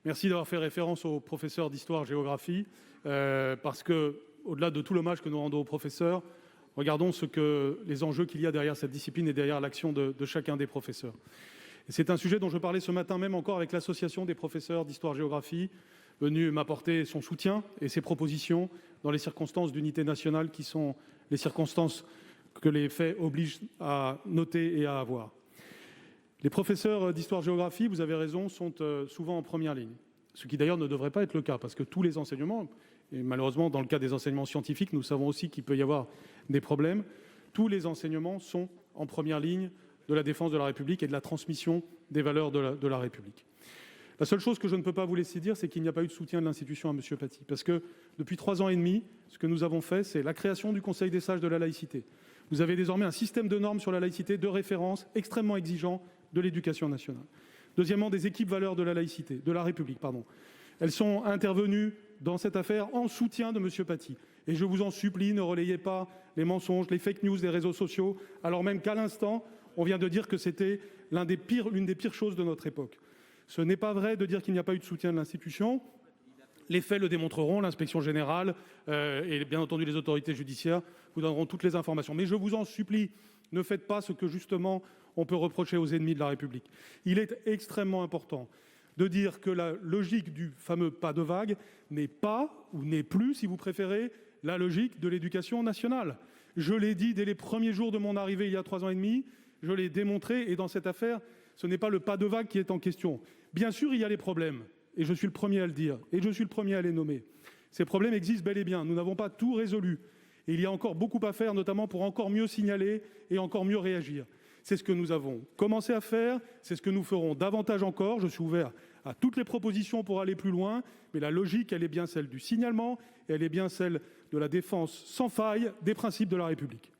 Merci d'avoir fait référence aux professeurs d'histoire-géographie, parce que, au-delà de tout l'hommage que nous rendons aux professeurs, regardons les enjeux qu'il y a derrière cette discipline et derrière l'action de chacun des professeurs. Et c'est un sujet dont je parlais ce matin même encore avec l'association des professeurs d'histoire-géographie, venue m'apporter son soutien et ses propositions dans les circonstances d'unité nationale qui sont les circonstances que les faits obligent à noter et à avoir. Les professeurs d'histoire-géographie, vous avez raison, sont souvent en première ligne, ce qui d'ailleurs ne devrait pas être le cas, parce que tous les enseignements, et malheureusement dans le cas des enseignements scientifiques, nous savons aussi qu'il peut y avoir des problèmes, tous les enseignements sont en première ligne de la défense de la République et de la transmission des valeurs de la République. La seule chose que je ne peux pas vous laisser dire, c'est qu'il n'y a pas eu de soutien de l'institution à M. Paty, parce que depuis 3 ans et demi, ce que nous avons fait, c'est la création du Conseil des sages de la laïcité. Vous avez désormais un système de normes sur la laïcité, de référence extrêmement exigeant de l'éducation nationale. Deuxièmement, des équipes valeurs de la laïcité, de la République, pardon. Elles sont intervenues dans cette affaire en soutien de M. Paty. Et je vous en supplie, ne relayez pas les mensonges, les fake news des réseaux sociaux, alors même qu'à l'instant, on vient de dire que c'était l'une des pires choses de notre époque. Ce n'est pas vrai de dire qu'il n'y a pas eu de soutien de l'institution. Les faits le démontreront, l'inspection générale et bien entendu les autorités judiciaires vous donneront toutes les informations. Mais je vous en supplie, ne faites pas ce que justement on peut reprocher aux ennemis de la République. Il est extrêmement important de dire que la logique du fameux pas de vague n'est pas, ou n'est plus, si vous préférez, la logique de l'éducation nationale. Je l'ai dit dès les premiers jours de mon arrivée il y a 3 ans et demi, je l'ai démontré, et dans cette affaire, ce n'est pas le pas de vague qui est en question. Bien sûr, il y a les problèmes, et je suis le premier à le dire, et je suis le premier à les nommer. Ces problèmes existent bel et bien, nous n'avons pas tout résolu. Et il y a encore beaucoup à faire, notamment pour encore mieux signaler et encore mieux réagir. C'est ce que nous avons commencé à faire, c'est ce que nous ferons davantage encore. Je suis ouvert à toutes les propositions pour aller plus loin, mais la logique, elle est bien celle du signalement, et elle est bien celle de la défense sans faille des principes de la République.